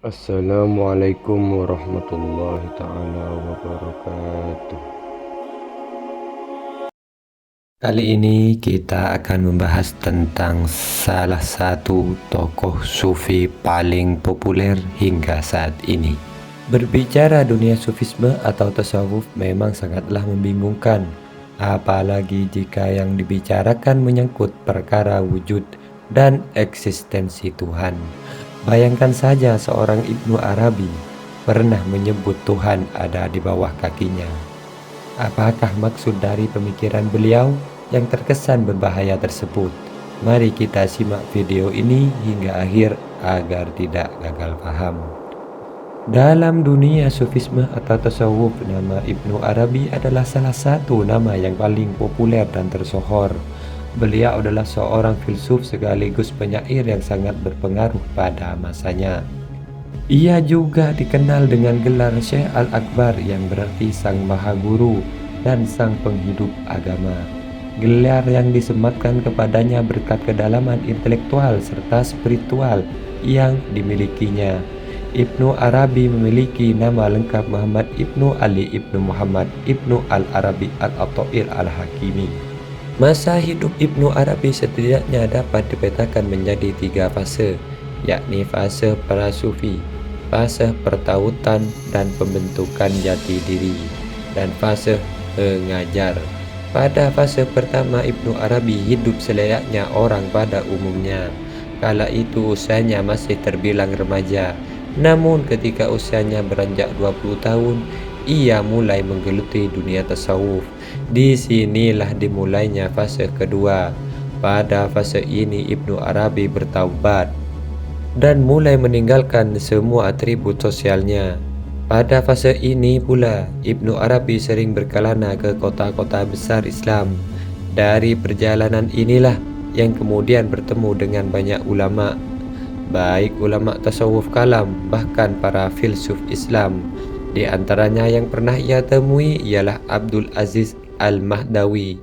Assalamualaikum warahmatullahi taala wabarakatuh. Kali ini kita akan membahas tentang salah satu tokoh sufi paling populer hingga saat ini. Berbicara dunia sufisme atau tasawuf memang sangatlah membingungkan, apalagi jika yang dibicarakan menyangkut perkara wujud dan eksistensi Tuhan. Bayangkan saja seorang Ibnu Arabi pernah menyebut Tuhan ada di bawah kakinya. Apakah maksud dari pemikiran beliau yang terkesan berbahaya tersebut? Mari kita simak video ini hingga akhir agar tidak gagal paham. Dalam dunia sufisme atau tasawuf, nama Ibnu Arabi adalah salah satu nama yang paling populer dan tersohor. Beliau adalah seorang filsuf sekaligus penyair yang sangat berpengaruh pada masanya. Ia juga dikenal dengan gelar Syekh Al-Akbar yang berarti Sang Maha Guru dan Sang Penghidup Agama. Gelar yang disematkan kepadanya berkat kedalaman intelektual serta spiritual yang dimilikinya. Ibnu Arabi memiliki nama lengkap Muhammad Ibnu Ali Ibnu Muhammad Ibnu Al-Arabi Al-Athair Al-Hakimi. Masa hidup Ibnu Arabi setidaknya dapat dipetakan menjadi 3 fase, yakni fase para sufi, fase pertautan dan pembentukan jati diri, dan fase pengajar. Pada fase pertama, Ibnu Arabi hidup selayaknya orang pada umumnya. Kala itu usianya masih terbilang remaja. Namun ketika usianya beranjak 20 tahun, ia mulai menggeluti dunia tasawuf. Di sinilah dimulainya fase kedua. Pada fase ini Ibnu Arabi bertaubat dan mulai meninggalkan semua atribut sosialnya. Pada fase ini pula Ibnu Arabi sering berkelana ke kota-kota besar Islam. Dari perjalanan inilah yang kemudian bertemu dengan banyak ulama, baik ulama tasawuf kalam bahkan para filsuf Islam. Di antaranya yang pernah ia temui ialah Abdul Aziz Al-Mahdawi,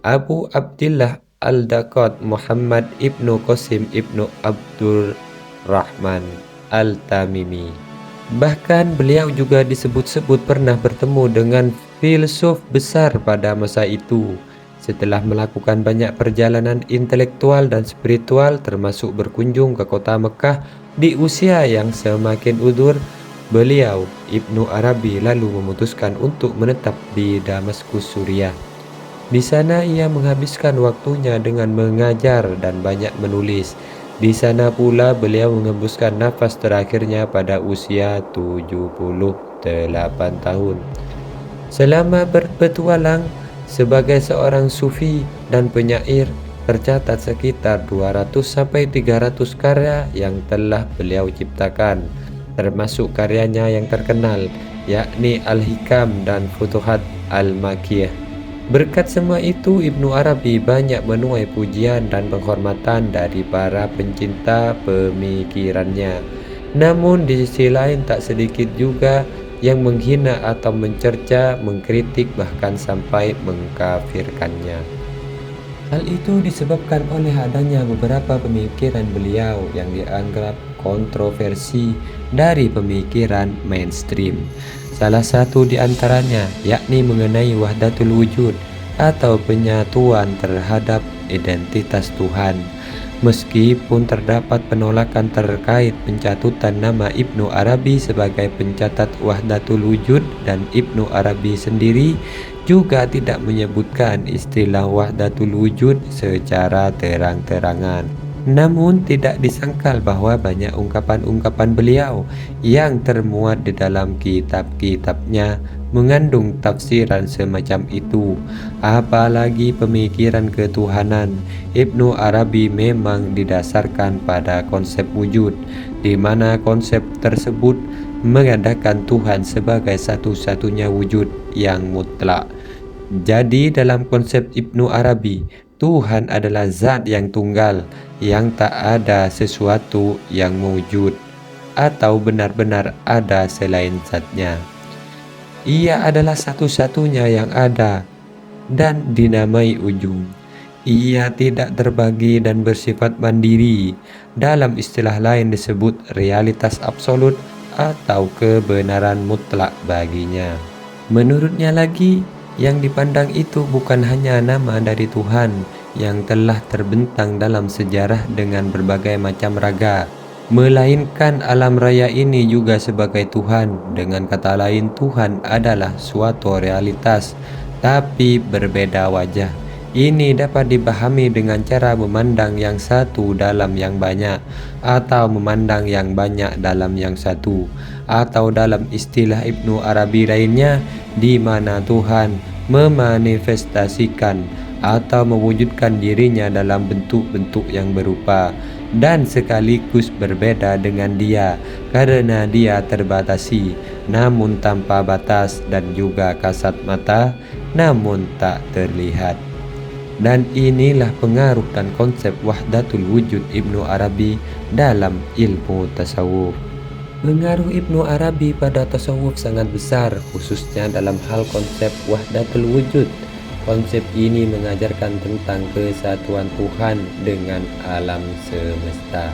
Abu Abdillah Al-Daqat, Muhammad Ibnu Qasim Ibnu Abdul Rahman Al-Tamimi. Bahkan beliau juga disebut-sebut pernah bertemu dengan filsuf besar pada masa itu. Setelah melakukan banyak perjalanan intelektual dan spiritual termasuk berkunjung ke kota Mekah di usia yang semakin udur, beliau Ibnu Arabi lalu memutuskan untuk menetap di Damaskus, Suriah. Di sana ia menghabiskan waktunya dengan mengajar dan banyak menulis. Di sana pula beliau mengembuskan nafas terakhirnya pada usia 78 tahun. Selama berpetualang sebagai seorang sufi dan penyair, tercatat sekitar 200-300 karya yang telah beliau ciptakan, termasuk karyanya yang terkenal, yakni Al-Hikam dan Futuhat Al-Makkiyah. Berkat semua itu, Ibnu Arabi banyak menuai pujian dan penghormatan dari para pencinta pemikirannya. Namun di sisi lain tak sedikit juga yang menghina atau mencerca, mengkritik, bahkan sampai mengkafirkannya. Hal itu disebabkan oleh adanya beberapa pemikiran beliau yang dianggap kontroversi dari pemikiran mainstream. Salah satu di antaranya yakni mengenai wahdatul wujud atau penyatuan terhadap identitas Tuhan. Meskipun terdapat penolakan terkait pencatutan nama Ibnu Arabi sebagai pencatat wahdatul wujud, dan Ibnu Arabi sendiri juga tidak menyebutkan istilah wahdatul wujud secara terang-terangan. Namun tidak disangkal bahwa banyak ungkapan-ungkapan beliau yang termuat di dalam kitab-kitabnya mengandung tafsiran semacam itu. Apalagi pemikiran ketuhanan Ibnu Arabi memang didasarkan pada konsep wujud, di mana konsep tersebut mengadakan Tuhan sebagai satu-satunya wujud yang mutlak. Jadi dalam konsep Ibnu Arabi, Tuhan adalah zat yang tunggal, yang tak ada sesuatu yang wujud atau benar-benar ada selain zatnya. Ia adalah satu-satunya yang ada dan dinamai ujung. Ia tidak terbagi dan bersifat mandiri. Dalam istilah lain disebut realitas absolut atau kebenaran mutlak baginya. Menurutnya lagi, yang dipandang itu bukan hanya nama dari Tuhan yang telah terbentang dalam sejarah dengan berbagai macam raga, melainkan alam raya ini juga sebagai Tuhan. Dengan kata lain, Tuhan adalah suatu realitas, tapi berbeda wajah. Ini dapat dipahami dengan cara memandang yang satu dalam yang banyak, atau memandang yang banyak dalam yang satu, atau dalam istilah Ibnu Arabi lainnya, di mana Tuhan memanifestasikan atau mewujudkan dirinya dalam bentuk-bentuk yang berupa dan sekaligus berbeda dengan dia, karena dia terbatasi namun tanpa batas, dan juga kasat mata namun tak terlihat. Dan inilah pengaruh dan konsep wahdatul wujud Ibnu Arabi dalam ilmu tasawuf. Pengaruh Ibnu Arabi pada tasawuf sangat besar, khususnya dalam hal konsep wahdatul wujud. Konsep ini mengajarkan tentang kesatuan Tuhan dengan alam semesta.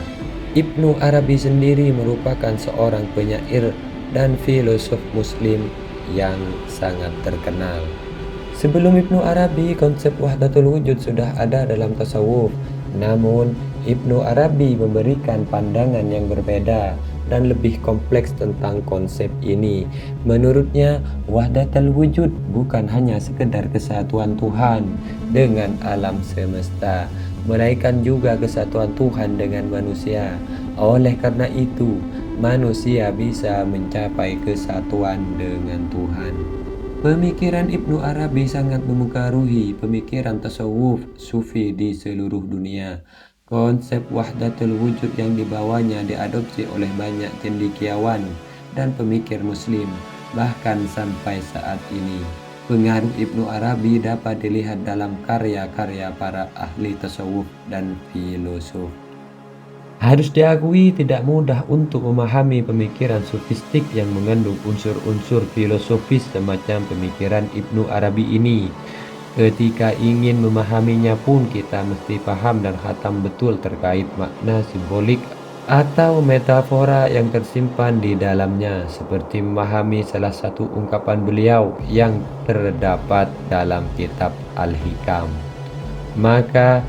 Ibnu Arabi sendiri merupakan seorang penyair dan filosof muslim yang sangat terkenal. Sebelum Ibnu Arabi, konsep wahdatul wujud sudah ada dalam tasawuf. Namun, Ibnu Arabi memberikan pandangan yang berbeda dan lebih kompleks tentang konsep ini. Menurutnya, wahdatul wujud bukan hanya sekedar kesatuan Tuhan dengan alam semesta, melainkan juga kesatuan Tuhan dengan manusia. Oleh karena itu, manusia bisa mencapai kesatuan dengan Tuhan. Pemikiran Ibnu Arabi sangat memengaruhi pemikiran tasawuf sufi di seluruh dunia. Konsep wahdatul wujud yang dibawanya diadopsi oleh banyak cendekiawan dan pemikir muslim, bahkan sampai saat ini. Pengaruh Ibnu Arabi dapat dilihat dalam karya-karya para ahli tasawuf dan filosof. Harus diakui tidak mudah untuk memahami pemikiran sofistik yang mengandung unsur-unsur filosofis semacam pemikiran Ibnu Arabi ini. Ketika ingin memahaminya pun kita mesti paham dan khatam betul terkait makna simbolik atau metafora yang tersimpan di dalamnya, seperti memahami salah satu ungkapan beliau yang terdapat dalam kitab Al-Hikam. Maka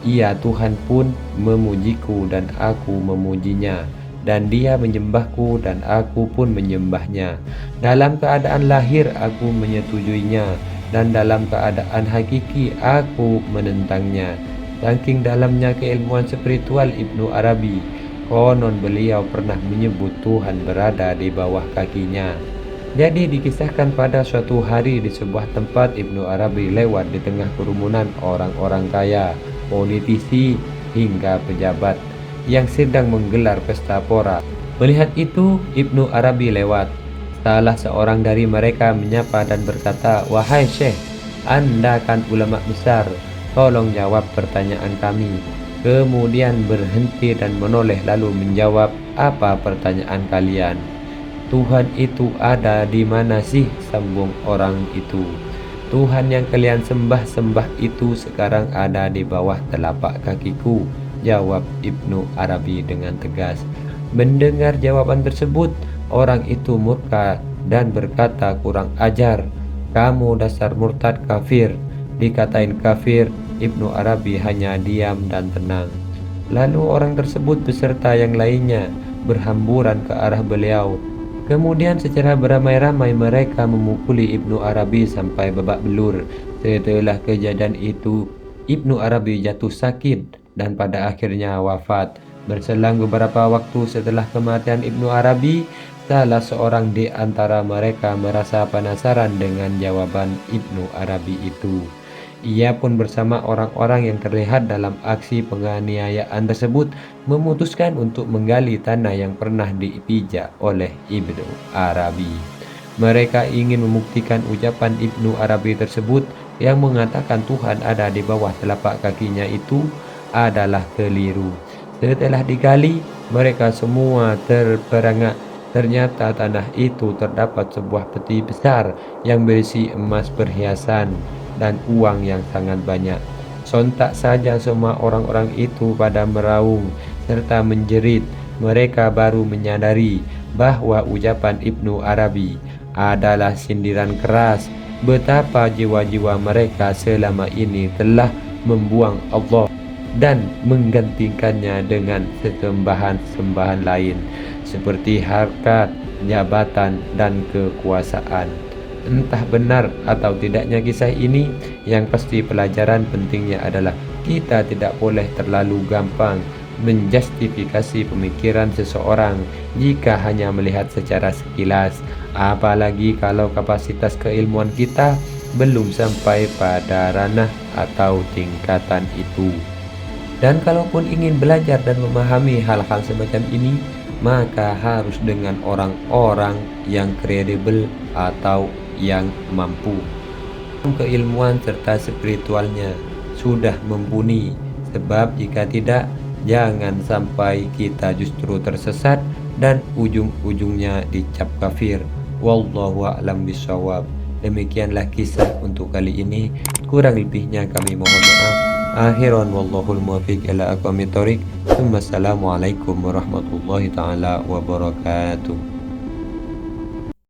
ia Tuhan pun memujiku dan aku memujinya, dan dia menyembahku dan aku pun menyembahnya. Dalam keadaan lahir aku menyetujuinya, dan dalam keadaan hakiki aku menentangnya. Saking dalamnya keilmuan spiritual Ibnu Arabi, konon beliau pernah menyebut Tuhan berada di bawah kakinya. Jadi dikisahkan pada suatu hari di sebuah tempat Ibnu Arabi lewat di tengah kerumunan orang-orang kaya, politisi hingga pejabat yang sedang menggelar pesta pora. Melihat itu, Ibnu Arabi lewat. Salah seorang dari mereka menyapa dan berkata, "Wahai Syekh, Anda kan ulama besar, tolong jawab pertanyaan kami." Kemudian berhenti dan menoleh lalu menjawab, "Apa pertanyaan kalian?" "Tuhan itu ada di mana sih?" sambung orang itu. "Tuhan yang kalian sembah-sembah itu sekarang ada di bawah telapak kakiku," jawab Ibnu Arabi dengan tegas. Mendengar jawaban tersebut, orang itu murka dan berkata, "Kurang ajar, kamu dasar murtad kafir." Dikatain kafir, Ibnu Arabi hanya diam dan tenang. Lalu orang tersebut beserta yang lainnya berhamburan ke arah beliau. Kemudian secara beramai-ramai mereka memukuli Ibnu Arabi sampai babak belur. Setelah kejadian itu, Ibnu Arabi jatuh sakit dan pada akhirnya wafat. Berselang beberapa waktu setelah kematian Ibnu Arabi, salah seorang di antara mereka merasa penasaran dengan jawaban Ibnu Arabi itu. Ia pun bersama orang-orang yang terlihat dalam aksi penganiayaan tersebut memutuskan untuk menggali tanah yang pernah dipijak oleh Ibnu Arabi. Mereka ingin membuktikan ucapan Ibnu Arabi tersebut yang mengatakan Tuhan ada di bawah telapak kakinya itu adalah keliru. Setelah digali, mereka semua terperangah. Ternyata tanah itu terdapat sebuah peti besar yang berisi emas perhiasan dan uang yang sangat banyak. Sontak saja semua orang-orang itu pada meraung serta menjerit. Mereka baru menyadari bahwa ucapan Ibnu Arabi adalah sindiran keras betapa jiwa-jiwa mereka selama ini telah membuang Allah dan menggantikannya dengan sesembahan-sembahan lain seperti harkat, jabatan, dan kekuasaan. Entah benar atau tidaknya kisah ini, yang pasti pelajaran pentingnya adalah kita tidak boleh terlalu gampang menjustifikasi pemikiran seseorang jika hanya melihat secara sekilas, apalagi kalau kapasitas keilmuan kita belum sampai pada ranah atau tingkatan itu. Dan kalaupun ingin belajar dan memahami hal-hal semacam ini, maka harus dengan orang-orang yang kredibel atau yang mampu. Keilmuan serta spiritualnya sudah mumpuni, sebab jika tidak, jangan sampai kita justru tersesat dan ujung-ujungnya dicap kafir. Wallahu a'lam bishawab. Demikianlah kisah untuk kali ini, kurang lebihnya kami mohon maaf. Akhiran wallahul muwaffiq ila aqwamit thoriq. Assalamualaikum warahmatullahi taala wabarakatuh.